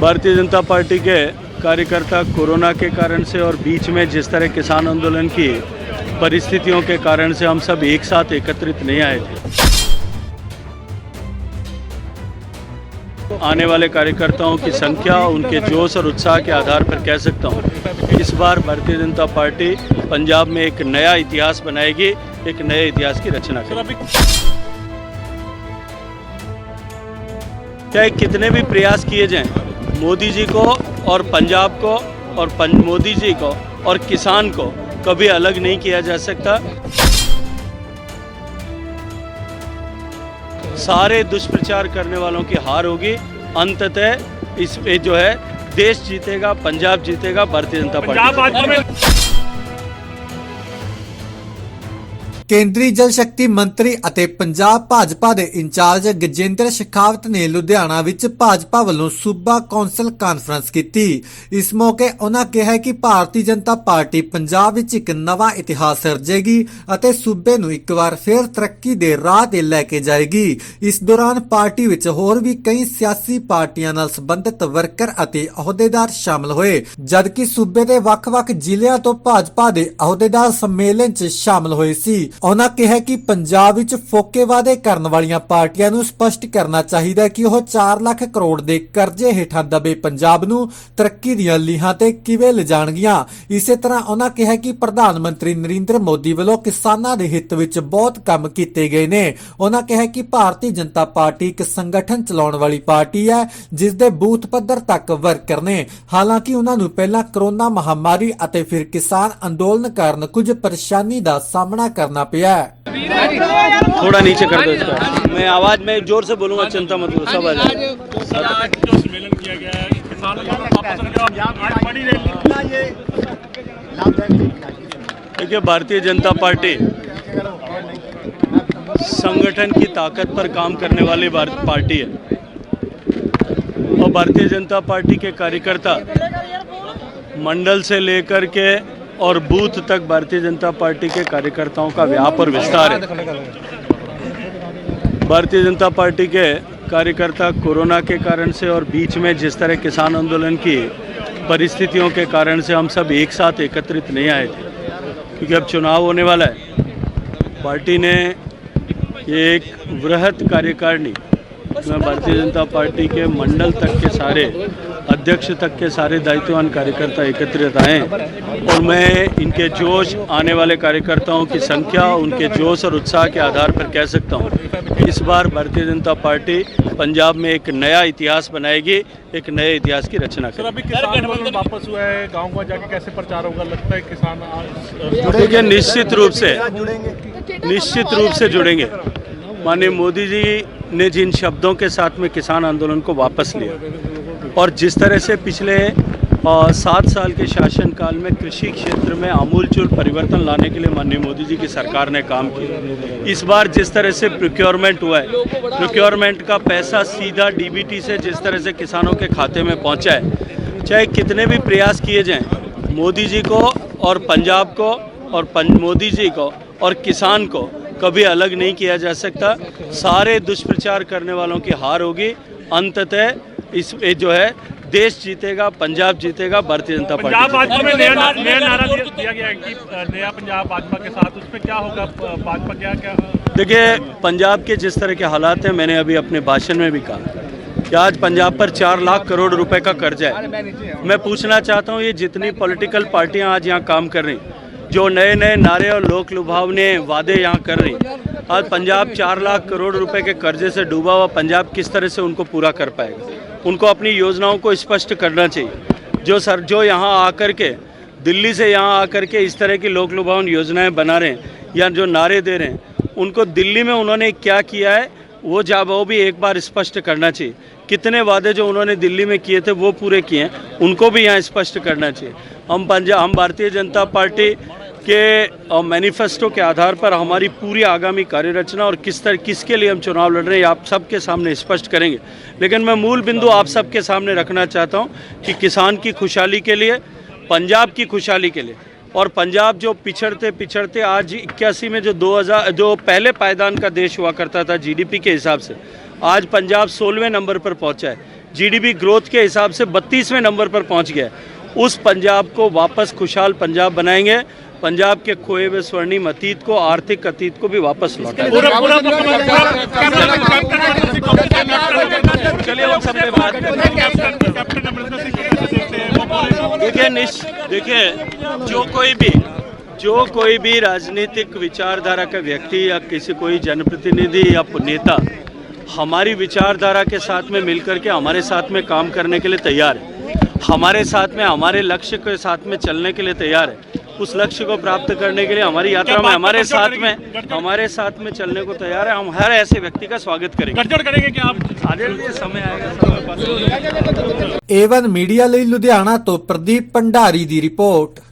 Bharatiya Janata party के कार्यकर्ता corona के कारण से और बीच में जिस तरह किसान आंदोलन की परिस्थितियों के कारण से हम सब एक साथ एकत्रित नहीं आए थे। आने वाले कार्यकर्ताओं की संख्या, उनके जोश और उत्साह के आधार पर कह सकता हूँ इस बार भारतीय जनता पार्टी पंजाब में एक नया इतिहास बनाएगी, एक नए इतिहास की रचना करेगी। चाहे कितने भी प्रयास किए जाएं, मोदी जी को और पंजाब को और मोदी जी को और किसान को कभी अलग नहीं किया जा सकता। सारे दुष्प्रचार करने वालों की हार होगी। अंततः इस पे जो है देश जीतेगा, पंजाब जीतेगा, भारतीय जनता पार्टी। ਕੇਂਦਰੀ ਜਲ ਸ਼ਕਤੀ ਮੰਤਰੀ ਅਤੇ ਪੰਜਾਬ ਭਾਜਪਾ ਦੇ ਇੰਚਾਰਜ ਗਜੇਂਦਰ ਸ਼ੇਖਾਵਤ ਨੇ ਲੁਧਿਆਣਾ ਵਿੱਚ ਭਾਜਪਾ ਵੱਲੋਂ ਸੂਬਾ ਕੌਂਸਲ ਕਾਨਫਰੰਸ ਕੀਤੀ। ਇਸ ਮੌਕੇ ਉਹਨਾਂ ਕਿਹਾ ਕਿ ਭਾਰਤੀ ਜਨਤਾ ਪਾਰਟੀ ਪੰਜਾਬ ਵਿੱਚ ਇੱਕ ਨਵਾਂ ਇਤਿਹਾਸ ਸਿਰਜੇਗੀ ਅਤੇ ਸੂਬੇ ਨੂੰ ਇੱਕ ਵਾਰ ਫਿਰ ਤਰੱਕੀ ਦੇ ਰਾਹ ਤੇ ਲੈ ਕੇ ਜਾਏਗੀ। ਇਸ ਦੌਰਾਨ ਪਾਰਟੀ ਵਿੱਚ ਹੋਰ ਵੀ ਕਈ ਸਿਆਸੀ ਪਾਰਟੀਆਂ ਨਾਲ ਸੰਬੰਧਿਤ ਵਰਕਰ ਅਤੇ ਅਹੁਦੇਦਾਰ ਸ਼ਾਮਲ ਹੋਏ, ਜਦਕਿ ਸੂਬੇ ਦੇ ਵੱਖ-ਵੱਖ ਜ਼ਿਲ੍ਹਿਆਂ ਤੋਂ ਭਾਜਪਾ ਦੇ ਅਹੁਦੇਦਾਰ ਸੰਮੇਲਨ 'ਚ ਸ਼ਾਮਲ ਹੋਏ ਸੀ। ਉਹਨਾਂ ਕਿਹਾ ਕਿ ਪੰਜਾਬ ਵਿੱਚ ਫੋਕੇ ਵਾਅਦੇ ਕਰਨ ਵਾਲੀਆਂ ਪਾਰਟੀਆਂ ਨੂੰ ਸਪਸ਼ਟ ਕਰਨਾ ਚਾਹੀਦਾ ਕਿ ਉਹ 4 ਲੱਖ ਕਰੋੜ ਦੇ ਕਰਜ਼ੇ ਹੇਠਾਂ ਦਬੇ ਪੰਜਾਬ ਨੂੰ ਤਰੱਕੀ ਦੀਆਂ ਲੀਹਾਂ ਤੇ ਕਿਵੇਂ ਲਿਜਾਣਗੀਆਂ। ਇਸੇ ਤਰ੍ਹਾਂ ਉਹਨਾਂ ਕਿਹਾ ਕਿ ਪ੍ਰਧਾਨ ਮੰਤਰੀ ਨਰਿੰਦਰ ਮੋਦੀ ਵੱਲੋਂ ਕਿਸਾਨਾਂ ਦੇ ਹਿੱਤ ਵਿੱਚ ਬਹੁਤ ਕੰਮ ਕੀਤੇ ਗਏ ਨੇ। ਉਹਨਾਂ ਕਿਹਾ ਕਿ ਭਾਰਤੀ ਜਨਤਾ ਪਾਰਟੀ ਇੱਕ ਸੰਗਠਨ ਚਲਾਉਣ ਵਾਲੀ ਪਾਰਟੀ ਹੈ ਜਿਸ ਦੇ ਬੂਥ ਪੱਧਰ ਤੱਕ ਵਰਕਰ ਨੇ। ਹਾਲਾਂਕਿ ਉਹਨਾਂ ਨੂੰ ਪਹਿਲਾਂ ਕਰੋਨਾ ਮਹਾਮਾਰੀ ਅਤੇ ਫਿਰ ਕਿਸਾਨ ਅੰਦੋਲਨ ਕਾਰਨ ਕੁਝ ਪਰੇਸ਼ਾਨੀ ਦਾ ਸਾਹਮਣਾ करना पिया है। थोड़ा नीचे कर दो इसका। मैं आवाज में जोर से बोलूंगा, चिंता मत करो, सब आ जाएगा। जो सम्मेलन किया गया है किसानों को वापस बड़ी देखिए, भारतीय जनता पार्टी संगठन की ताकत पर काम करने वाली पार्टी है और भारतीय जनता पार्टी के कार्यकर्ता मंडल से लेकर के और बूथ तक भारतीय जनता पार्टी के कार्यकर्ताओं का व्याप और विस्तार है। भारतीय जनता पार्टी के कार्यकर्ता कोरोना के कारण से और बीच में जिस तरह किसान आंदोलन की परिस्थितियों के कारण से हम सब एक साथ एकत्रित नहीं आए थे, क्योंकि अब चुनाव होने वाला है। पार्टी ने एक वृहत कार्यकारिणी में भारतीय जनता पार्टी के मंडल तक के सारे अध्यक्ष तक के सारे दायित्ववान कार्यकर्ता एकत्रित आए और मैं इनके जोश, आने वाले कार्यकर्ताओं की संख्या, उनके जोश और उत्साह के आधार पर कह सकता हूँ इस बार भारतीय जनता पार्टी पंजाब में एक नया इतिहास बनाएगी, एक नए इतिहास की रचना करेगी। अभी किसान वापस हुआ है, गाँव में जाके कैसे प्रचार होगा, लगता है किसान देखिए निश्चित रूप से जुड़ेंगे। माननीय मोदी जी ने जिन शब्दों के साथ में किसान आंदोलन को वापस लिया और जिस तरह से पिछले 7 साल के शासनकाल में कृषि क्षेत्र में आमूलचूल परिवर्तन लाने के लिए माननीय मोदी जी की सरकार ने काम किया, इस बार जिस तरह से प्रोक्योरमेंट हुआ है, प्रोक्योरमेंट का पैसा सीधा डीबीटी से जिस तरह से किसानों के खाते में पहुंचा है, चाहे कितने भी प्रयास किए जाएं, मोदी जी को और पंजाब को और मोदी जी को और किसान को कभी अलग नहीं किया जा सकता। सारे दुष्प्रचार करने वालों की हार होगी। अंततः इस पे जो है देश जीतेगा, पंजाब जीतेगा, भारतीय जनता पार्टी। पंजाब भाजपा में नया नारा दिया गया है कि नया पंजाब भाजपा के साथ, उसमें क्या होगा, भाजपा क्या देखिए, पंजाब के जिस तरह के हालात हैं, मैंने अभी अपने भाषण में भी कहा कि आज पंजाब पर 4 लाख करोड़ रुपए का कर्जा है। मैं पूछना चाहता हूँ, ये जितनी पॉलिटिकल पार्टियाँ आज यहाँ काम कर रही, जो नए नए नारे और लोक लुभावने वादे यहाँ कर रही, आज पंजाब 4 लाख करोड़ रुपए के कर्जे से डूबा हुआ पंजाब किस तरह से उनको पूरा कर पाएगा। उनको अपनी योजनाओं को स्पष्ट करना चाहिए। जो यहाँ आकर के दिल्ली से यहाँ आकर के इस तरह की लोक लुभावन योजनाएं बना रहे हैं या जो नारे दे रहे हैं, उनको दिल्ली में उन्होंने क्या किया है वो भी एक बार स्पष्ट करना चाहिए। कितने वादे जो उन्होंने दिल्ली में किए थे वो पूरे किए हैं, उनको भी यहाँ स्पष्ट करना चाहिए। हम भारतीय जनता पार्टी के मैनिफेस्टो के आधार पर हमारी पूरी आगामी कार्यरचना और किसके लिए हम चुनाव लड़ रहे हैं आप सबके सामने स्पष्ट करेंगे। लेकिन मैं मूल बिंदु आप सबके सामने रखना चाहता हूं कि किसान की खुशहाली के लिए, पंजाब की खुशहाली के लिए, और पंजाब जो पिछड़ते आज 81 में जो पहले पायदान का देश हुआ करता था जीडीपी के हिसाब से, आज पंजाब 16वें नंबर पर पहुंचा है। जीडीपी ग्रोथ के हिसाब से 32वें नंबर पर पहुंच गया है। उस पंजाब को वापस खुशहाल पंजाब बनाएंगे। पंजाब के खोए हुए स्वर्णिम अतीत को, आर्थिक अतीत को भी वापस लौटाएंगे। चलिए उन सब पे बात देखिए, जो कोई भी राजनीतिक विचारधारा का व्यक्ति या किसी कोई जनप्रतिनिधि या नेता हमारी विचारधारा के साथ में मिलकर के हमारे साथ में काम करने के लिए तैयार है, हमारे साथ में हमारे लक्ष्य के साथ में चलने के लिए तैयार है, उस लक्ष्य को प्राप्त करने के लिए हमारी यात्रा में हमारे साथ में चलने को तैयार है। हम हर ऐसे व्यक्ति का स्वागत करेंगे। गठजोड़ करेंगे क्या आप? आगे समय आएगा। एवन मीडिया ਲਈ ਲੁਧਿਆਣਾ ਤੋਂ ਪ੍ਰਦੀਪ ਭੰਡਾਰੀ ਦੀ ਰਿਪੋर्ट।